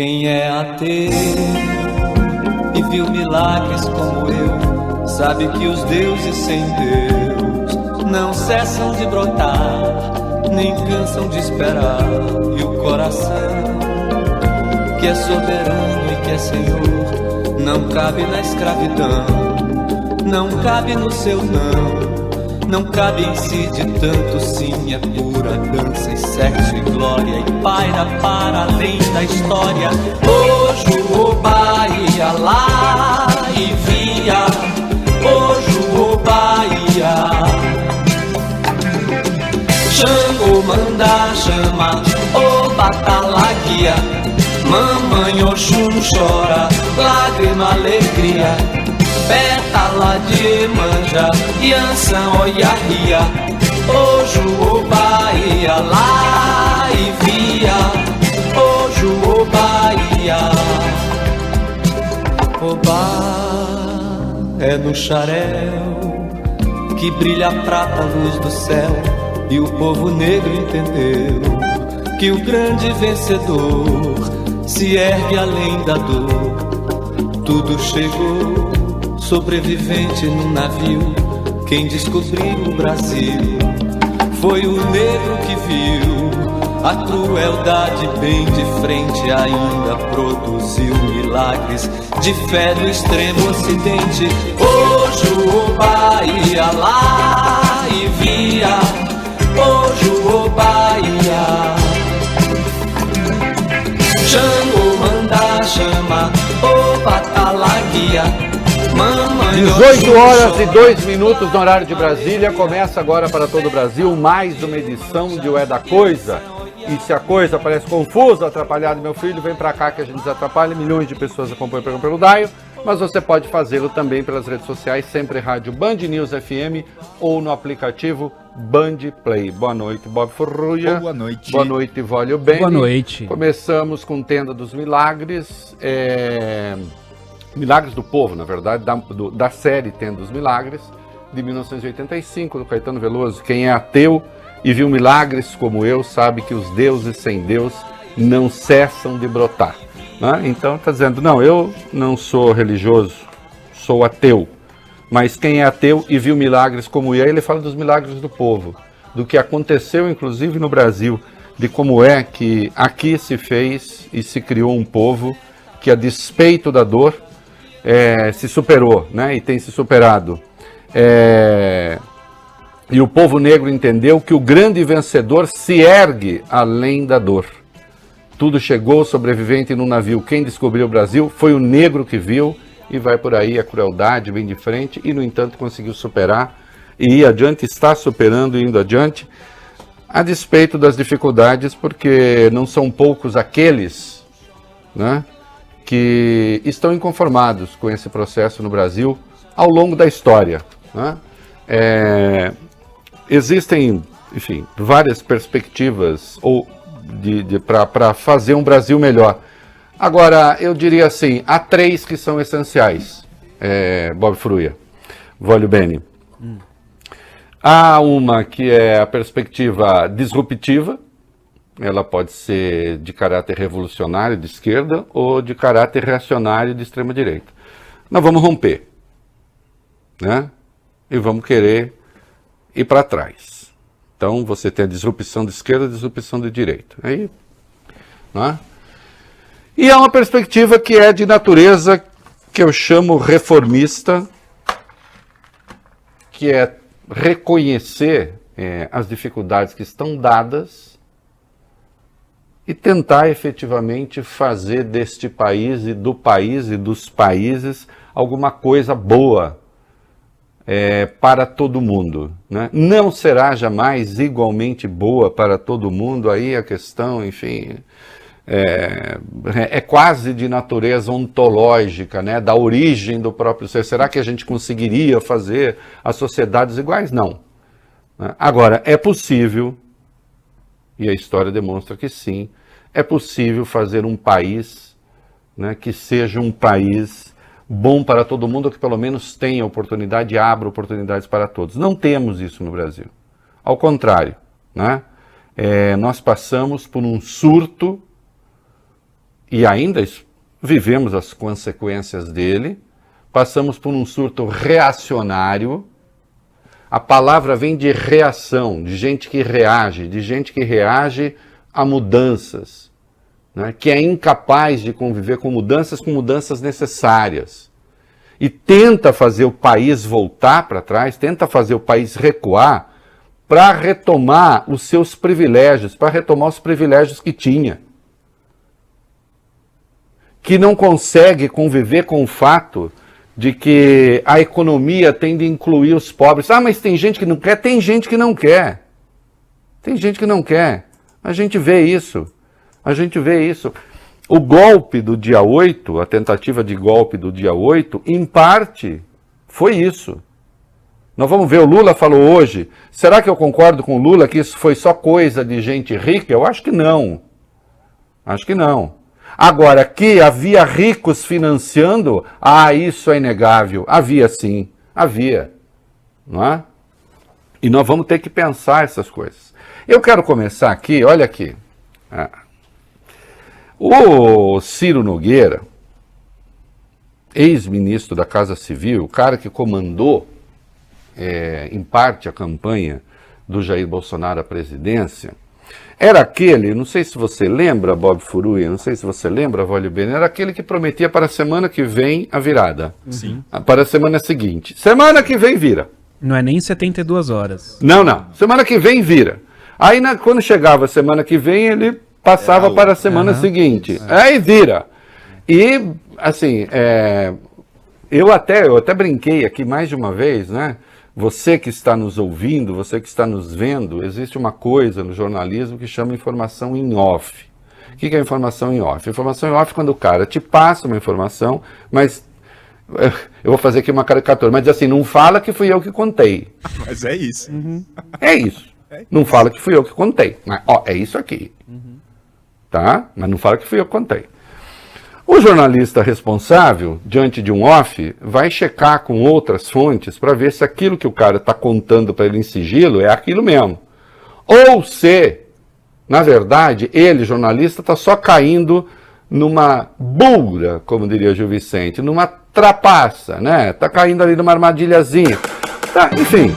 Quem é ateu e viu milagres como eu, sabe que os deuses sem Deus não cessam de brotar, nem cansam de esperar. E o coração, que é soberano e que é Senhor, não cabe na escravidão, não cabe no seu não cabe em si de tanto sim. É pura dança e sexo e glória, e paira para além da história. Hoje o Bahia lá e via, hoje o Bahia. Xangô manda chama, o Batalaguia. Mamãe Oxum chora, lágrima, alegria. Pétala de manja, Yansan Oiarria. Hoje o Bahia lá e via, hoje o Bahia. Obá é no xarel que brilha a prata, a luz do céu. E o povo negro entendeu que o grande vencedor se ergue além da dor. Tudo chegou, sobrevivente num navio. Quem descobriu o Brasil foi o negro que viu a crueldade bem de frente. Ainda produziu milagres de fé do extremo ocidente. Hoje o Bahia lá e via, hoje o Bahia. Xangô manda chama, o Batalaguia. 18 horas e 2 minutos no horário de Brasília. Começa agora para todo o Brasil mais uma edição de O É da Coisa. E se a coisa parece confusa, atrapalhada, meu filho, vem pra cá que a gente desatrapalha. Milhões de pessoas acompanham o programa pelo Daio, mas você pode fazê-lo também pelas redes sociais, sempre rádio Band News FM ou no aplicativo Band Play. Boa noite, Bob Furruia. Boa noite. Boa noite, Vólio Beni. Boa noite. Começamos com Tenda dos Milagres, Milagres do Povo, na verdade, da série Tenda dos Milagres, de 1985, do Caetano Veloso. Quem é ateu e viu milagres como eu, sabe que os deuses sem Deus não cessam de brotar. Né? Então está dizendo, não, eu não sou religioso, sou ateu. Mas quem é ateu e viu milagres como eu, ele fala dos milagres do povo, do que aconteceu inclusive no Brasil, de como é que aqui se fez e se criou um povo que, a despeito da dor, se superou, né? E tem se superado. E o povo negro entendeu que o grande vencedor se ergue além da dor. Tudo chegou sobrevivente num navio. Quem descobriu o Brasil foi o negro que viu, e vai por aí a crueldade bem de frente, e no entanto conseguiu superar e ir adiante, está superando e indo adiante, a despeito das dificuldades, porque não são poucos aqueles, né, que estão inconformados com esse processo no Brasil ao longo da história. Né? Existem, enfim, várias perspectivas para fazer um Brasil melhor. Agora, eu diria assim, há 3 que são essenciais, Bob Furruia, Vólio Beni. Há uma que é a perspectiva disruptiva, ela pode ser de caráter revolucionário de esquerda ou de caráter reacionário de extrema direita. Nós vamos romper, né? E vamos querer ir para trás. Então você tem a disrupção de esquerda e a disrupção de direita. Aí, né? E há uma perspectiva que é de natureza que eu chamo reformista, que é reconhecer as dificuldades que estão dadas e tentar efetivamente fazer deste país e do país e dos países alguma coisa boa para todo mundo. Né? Não será jamais igualmente boa para todo mundo, aí a questão, enfim, é quase de natureza ontológica, né? Da origem do próprio ser. Será que a gente conseguiria fazer as sociedades iguais? Não. Agora, é possível, e a história demonstra que sim, é possível fazer um país, né, que seja um país bom para todo mundo, que pelo menos tenha oportunidade e abra oportunidades para todos. Não temos isso no Brasil. Ao contrário, né? Nós passamos por um surto e ainda vivemos as consequências dele, passamos por um surto reacionário. A palavra vem de reação, de gente que reage a mudanças, né? Que é incapaz de conviver com mudanças necessárias. E tenta fazer o país voltar para trás, tenta fazer o país recuar para retomar os seus privilégios, para retomar os privilégios que tinha. Que não consegue conviver com o fato de que a economia tem de incluir os pobres. Ah, mas tem gente que não quer? Tem gente que não quer. Tem gente que não quer. A gente vê isso. O golpe do dia 8, a tentativa de golpe do dia 8, em parte, foi isso. Nós vamos ver, o Lula falou hoje, será que eu concordo com o Lula que isso foi só coisa de gente rica? Eu acho que não. Acho que não. Agora, que havia ricos financiando, isso é inegável. Havia sim, havia. Não é? E nós vamos ter que pensar essas coisas. Eu quero começar aqui, olha aqui. O Ciro Nogueira, ex-ministro da Casa Civil, o cara que comandou, em parte, a campanha do Jair Bolsonaro à presidência, era aquele, não sei se você lembra, Bob Furui, não sei se você lembra, Vólio Bene, era aquele que prometia para a semana que vem a virada. Sim. Para a semana seguinte. Semana que vem vira. Não é nem 72 horas. Não. Semana que vem vira. Aí quando chegava a semana que vem, ele passava para a semana seguinte. Aí vira. E, assim, eu até brinquei aqui mais de uma vez, né? Você que está nos ouvindo, você que está nos vendo, existe uma coisa no jornalismo que chama informação em off. O que é informação em off? Informação em off é quando o cara te passa uma informação, mas eu vou fazer aqui uma caricatura, mas assim, não fala que fui eu que contei. Mas é isso. É isso. Não fala que fui eu que contei. Mas, é isso aqui. Tá? Mas não fala que fui eu que contei. O jornalista responsável, diante de um off, vai checar com outras fontes para ver se aquilo que o cara está contando para ele em sigilo é aquilo mesmo. Ou se, na verdade, ele, jornalista, está só caindo numa bulra, como diria Gil Vicente, numa trapaça, né? Está caindo ali numa armadilhazinha. Tá, enfim,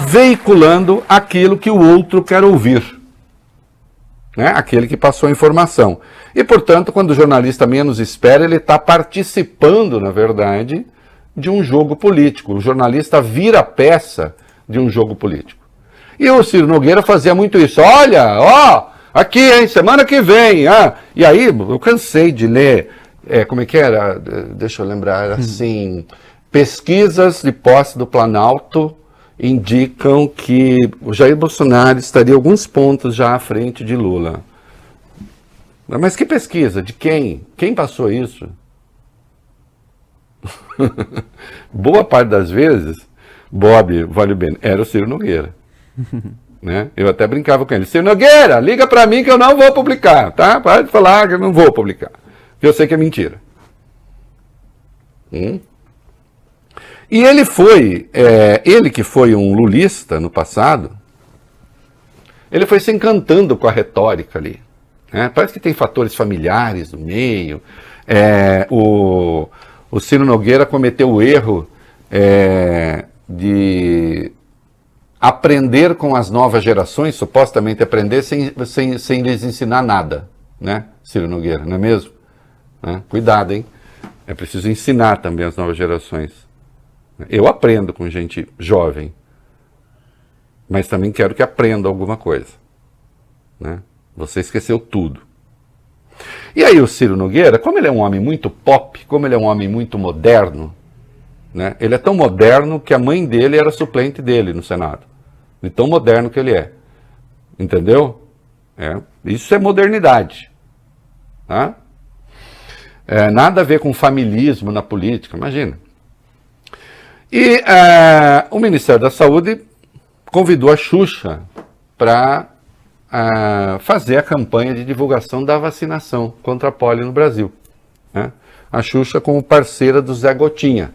veiculando aquilo que o outro quer ouvir. Né? Aquele que passou a informação. E, portanto, quando o jornalista menos espera, ele está participando, na verdade, de um jogo político. O jornalista vira peça de um jogo político. E o Ciro Nogueira fazia muito isso. Olha, aqui, hein, semana que vem. E aí, eu cansei de ler, como é que era? Deixa eu lembrar, era assim, pesquisas de posse do Planalto indicam que o Jair Bolsonaro estaria alguns pontos já à frente de Lula. Mas que pesquisa? De quem? Quem passou isso? Boa parte das vezes, Bob, vale bem, era o Ciro Nogueira. Né? Eu até brincava com ele. Ciro Nogueira, liga para mim que eu não vou publicar, tá? Para de falar que eu não vou publicar. Eu sei que é mentira. E ele que foi um lulista no passado, ele foi se encantando com a retórica ali. Né? Parece que tem fatores familiares no meio. O Ciro Nogueira cometeu o erro de aprender com as novas gerações, supostamente aprender sem lhes ensinar nada. Né, Ciro Nogueira, não é mesmo? Né? Cuidado, hein? É preciso ensinar também as novas gerações. Eu aprendo com gente jovem, mas também quero que aprenda alguma coisa. Né? Você esqueceu tudo. E aí o Ciro Nogueira, como ele é um homem muito pop, como ele é um homem muito moderno, né? Ele é tão moderno que a mãe dele era suplente dele no Senado. De tão moderno que ele é. Entendeu? Isso é modernidade. Tá? Nada a ver com familismo na política, imagina. E o Ministério da Saúde convidou a Xuxa para fazer a campanha de divulgação da vacinação contra a polio no Brasil. Né? A Xuxa como parceira do Zé Gotinha.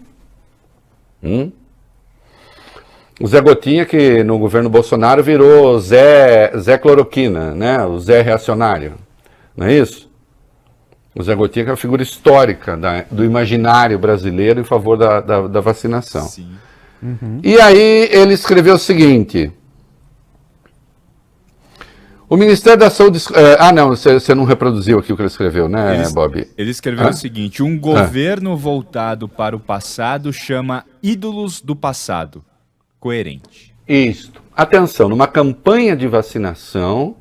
O Zé Gotinha, que no governo Bolsonaro virou Zé Cloroquina, né? O Zé Reacionário. Não é isso? O Zé Gotinha que é uma figura histórica do imaginário brasileiro em favor da vacinação. Sim. E aí ele escreveu o seguinte... O Ministério da Saúde... não, você não reproduziu aqui o que ele escreveu, né, Bob? Ele escreveu o seguinte: um governo voltado para o passado chama ídolos do passado. Coerente. Isto. Atenção, numa campanha de vacinação,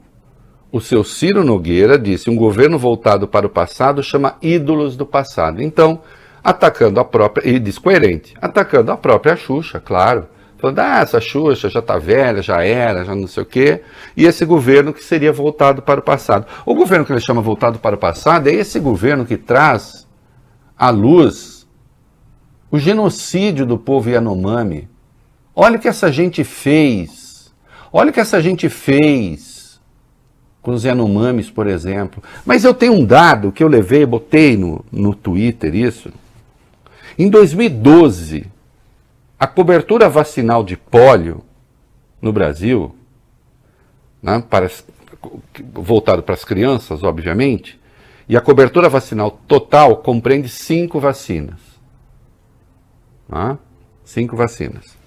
o seu Ciro Nogueira disse, um governo voltado para o passado chama ídolos do passado. Então, atacando a própria... E diz coerente. Atacando a própria Xuxa, claro. Falando, essa Xuxa já está velha, já era, já não sei o quê. E esse governo que seria voltado para o passado. O governo que ele chama voltado para o passado é esse governo que traz à luz o genocídio do povo Yanomami. Olha o que essa gente fez. Olha o que essa gente fez com os Yanomamis, por exemplo. Mas eu tenho um dado que eu levei, botei no Twitter isso. Em 2012... a cobertura vacinal de pólio no Brasil, né, voltado para as crianças, obviamente, e a cobertura vacinal total compreende 5 vacinas. Né, 5 vacinas.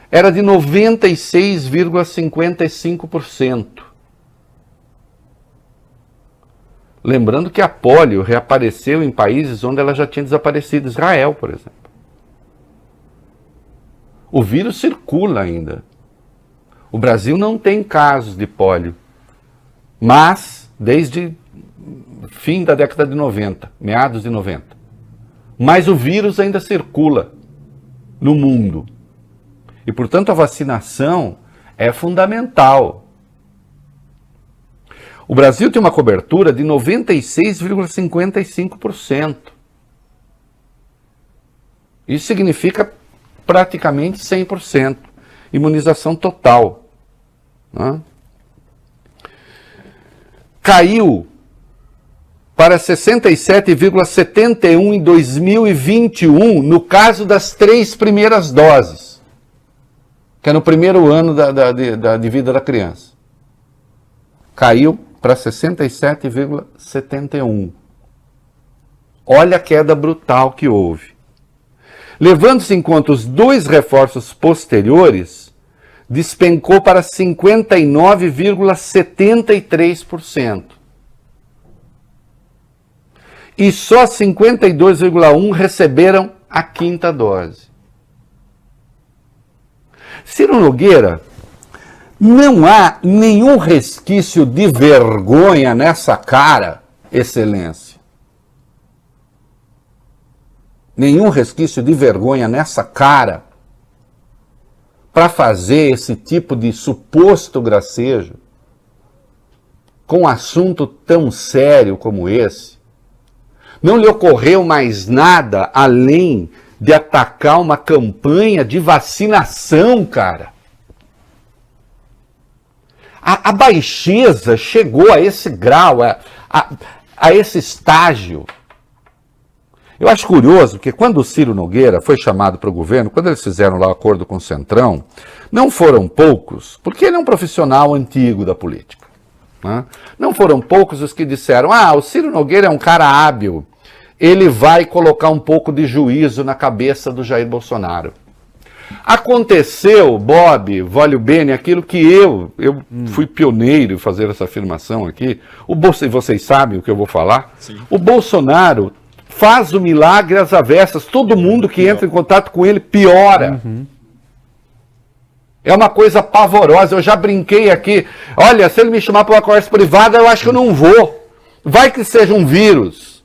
Era de 96,55%. Lembrando que a pólio reapareceu em países onde ela já tinha desaparecido, Israel, por exemplo. O vírus circula ainda. O Brasil não tem casos de pólio, mas desde fim da década de 90, meados de 90. Mas o vírus ainda circula no mundo. E, portanto, a vacinação é fundamental. O Brasil tem uma cobertura de 96,55%. Isso significa praticamente 100%, imunização total. Né? Caiu para 67,71% em 2021, no caso das 3 primeiras doses, que é no primeiro ano de vida da criança. Caiu para 67,71%. Olha a queda brutal que houve. Levando-se em conta os 2 reforços posteriores, despencou para 59,73%. E só 52,1% receberam a 5ª dose. Ciro Nogueira, não há nenhum resquício de vergonha nessa cara, Excelência. Nenhum resquício de vergonha nessa cara para fazer esse tipo de suposto gracejo com um assunto tão sério como esse. Não lhe ocorreu mais nada além de atacar uma campanha de vacinação, cara. A baixeza chegou a esse grau, a esse estágio. Eu acho curioso que quando o Ciro Nogueira foi chamado para o governo, quando eles fizeram lá o acordo com o Centrão, não foram poucos, porque ele é um profissional antigo da política, né? Não foram poucos os que disseram, o Ciro Nogueira é um cara hábil, ele vai colocar um pouco de juízo na cabeça do Jair Bolsonaro. Aconteceu, Bob, Vólio Bene, aquilo que eu fui pioneiro em fazer essa afirmação aqui, vocês sabem o que eu vou falar? Sim. O Bolsonaro faz o milagre às avessas, todo mundo que entra em contato com ele piora. É uma coisa pavorosa, eu já brinquei aqui, olha, se ele me chamar para uma conversa privada, eu acho que eu não vou. Vai que seja um vírus.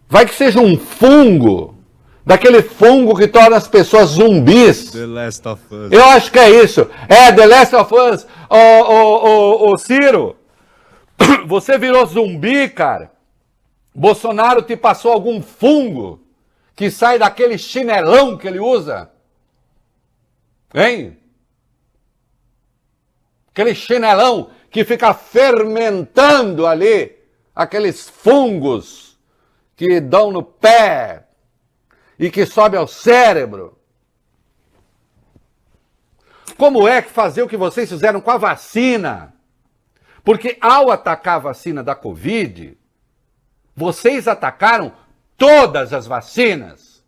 Vai que seja um fungo, daquele fungo que torna as pessoas zumbis. The Last of Us. Eu acho que é isso. The Last of Us. Ô Ciro, você virou zumbi, cara. Bolsonaro te passou algum fungo que sai daquele chinelão que ele usa? Hein? Aquele chinelão que fica fermentando ali aqueles fungos que dão no pé e que sobe ao cérebro. Como é que fazer o que vocês fizeram com a vacina? Porque ao atacar a vacina da Covid, vocês atacaram todas as vacinas.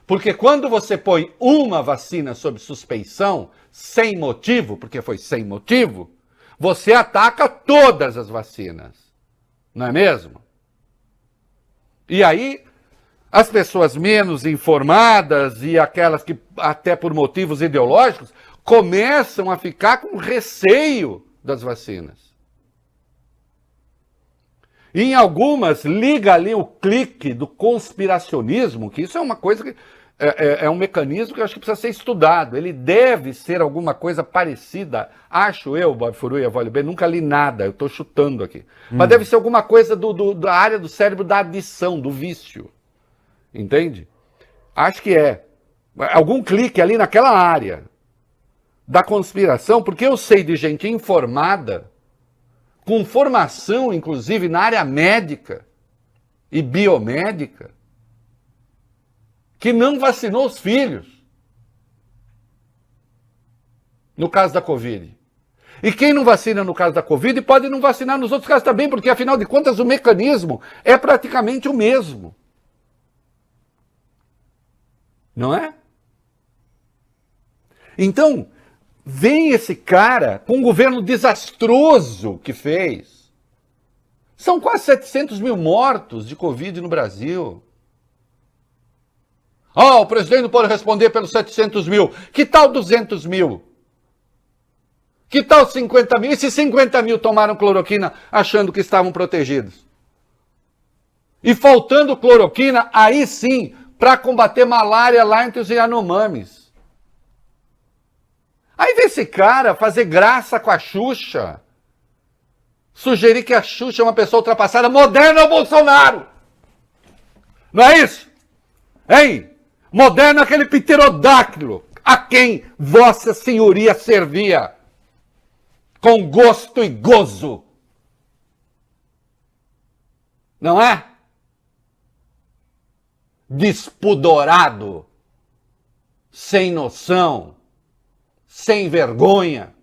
Porque quando você põe uma vacina sob suspeição, sem motivo, porque foi sem motivo, você ataca todas as vacinas. Não é mesmo? E aí, as pessoas menos informadas e aquelas que, até por motivos ideológicos, começam a ficar com receio das vacinas. E em algumas, liga ali o clique do conspiracionismo, que isso é uma coisa que é um mecanismo que eu acho que precisa ser estudado. Ele deve ser alguma coisa parecida, acho eu, Bob Furu e a Vale B, nunca li nada, eu estou chutando aqui. Mas deve ser alguma coisa da área do cérebro da adição, do vício. Entende? Acho que é. Algum clique ali naquela área da conspiração, porque eu sei de gente informada, com formação, inclusive, na área médica e biomédica, que não vacinou os filhos. No caso da Covid. E quem não vacina no caso da Covid pode não vacinar nos outros casos também, porque, afinal de contas, o mecanismo é praticamente o mesmo. Não é? Então, vem esse cara com um governo desastroso que fez. São quase 700 mil mortos de Covid no Brasil. O presidente não pode responder pelos 700 mil. Que tal 200 mil? Que tal 50 mil? E se 50 mil tomaram cloroquina achando que estavam protegidos? E faltando cloroquina, aí sim, para combater malária lá entre os Yanomamis. Aí vem esse cara fazer graça com a Xuxa. Sugerir que a Xuxa é uma pessoa ultrapassada, moderna ao Bolsonaro. Não é isso? Hein? Moderno aquele pterodáctilo a quem Vossa Senhoria servia com gosto e gozo. Não é? Despudorado, sem noção, sem vergonha,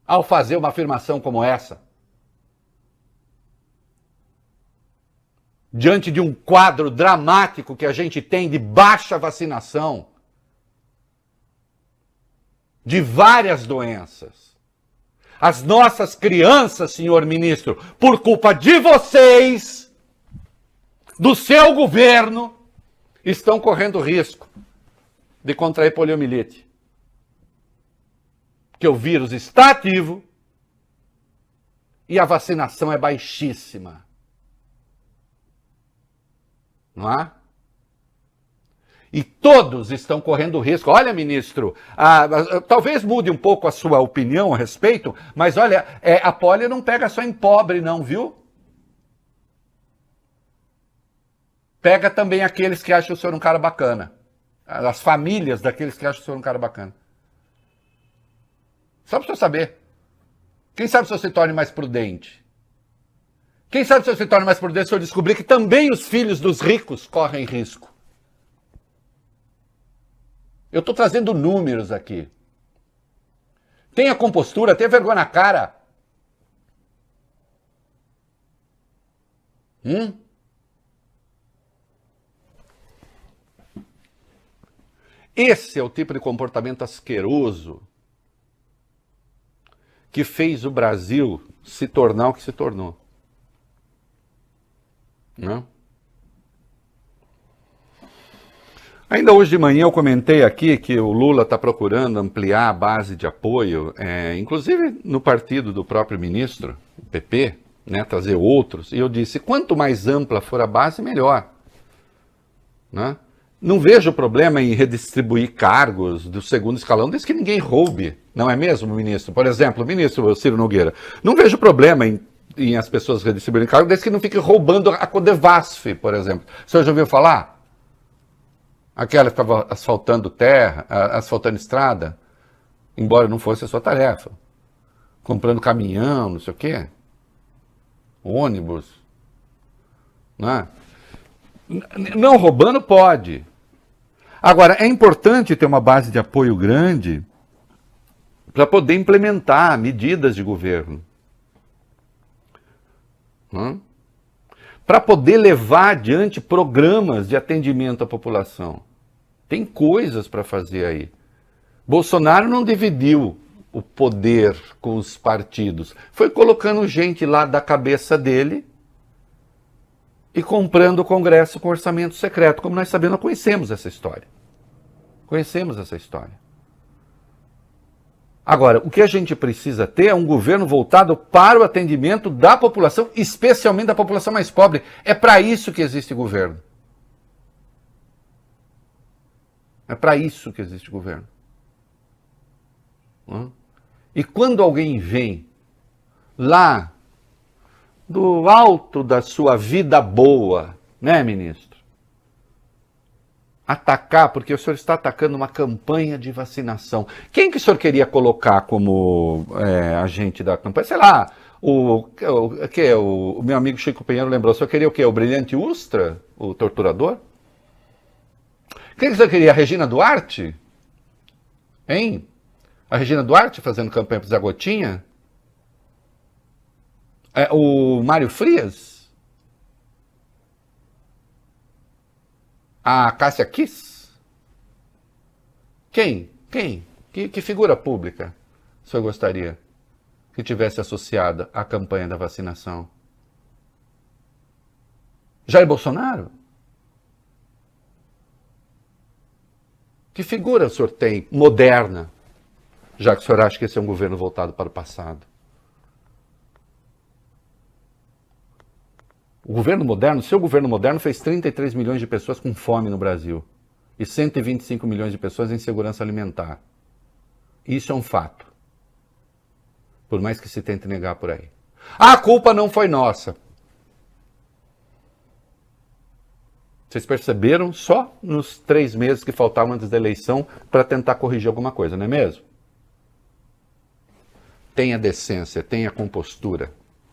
ao fazer uma afirmação como essa. Diante de um quadro dramático que a gente tem de baixa vacinação, de várias doenças. As nossas crianças, senhor ministro, por culpa de vocês, do seu governo, estão correndo risco de contrair poliomielite. Que o vírus está ativo e a vacinação é baixíssima. Não é? E todos estão correndo risco. Olha, ministro, talvez mude um pouco a sua opinião a respeito, mas olha, a polio não pega só em pobre não, viu? Pega também aqueles que acham o senhor um cara bacana. As famílias daqueles que acham o senhor um cara bacana. Só para o senhor saber. Quem sabe se você se torne mais prudente? Quem sabe se você se torne mais prudente se eu descobrir que também os filhos dos ricos correm risco? Eu estou trazendo números aqui. Tenha compostura, tenha vergonha na cara. Esse é o tipo de comportamento asqueroso que fez o Brasil se tornar o que se tornou. Não? Ainda hoje de manhã eu comentei aqui que o Lula está procurando ampliar a base de apoio, inclusive no partido do próprio ministro, o PP, né, trazer outros. E eu disse, quanto mais ampla for a base, melhor. Né? Não vejo problema em redistribuir cargos do segundo escalão, desde que ninguém roube, não é mesmo, ministro? Por exemplo, o ministro Ciro Nogueira, não vejo problema em as pessoas redistribuírem cargos, desde que não fiquem roubando a Codevasf, por exemplo. O senhor já ouviu falar? Aquela que ficava asfaltando terra, asfaltando estrada, embora não fosse a sua tarefa. Comprando caminhão, não sei o quê. Ônibus. Né? Não roubando pode. Agora, é importante ter uma base de apoio grande para poder implementar medidas de governo. Para poder levar adiante programas de atendimento à população. Tem coisas para fazer aí. Bolsonaro não dividiu o poder com os partidos. Foi colocando gente lá da cabeça dele e comprando o Congresso com orçamento secreto. Como nós sabemos, nós conhecemos essa história. Conhecemos essa história. Agora, o que a gente precisa ter é um governo voltado para o atendimento da população, especialmente da população mais pobre. É para isso que existe governo. É para isso que existe governo. E quando alguém vem lá do alto da sua vida boa, né, ministro? Atacar, porque o senhor está atacando uma campanha de vacinação. Quem que o senhor queria colocar como agente da campanha? Sei lá, o meu amigo Chico Pinheiro lembrou, o senhor queria o quê? O Brilhante Ustra? O torturador? Quem que o senhor queria? A Regina Duarte? Hein? A Regina Duarte fazendo campanha para Zé Gotinha? O Mário Frias? A Cássia Kiss? Quem? Que figura pública o senhor gostaria que tivesse associada à campanha da vacinação? Jair Bolsonaro? Que figura o senhor tem moderna, já que o senhor acha que esse é um governo voltado para o passado? O governo moderno, o seu governo moderno fez 33 milhões de pessoas com fome no Brasil e 125 milhões de pessoas em segurança alimentar. Isso é um fato. Por mais que se tente negar por aí. A culpa não foi nossa. Vocês perceberam só nos 3 meses que faltavam antes da eleição para tentar corrigir alguma coisa, não é mesmo? Tenha decência, tenha compostura.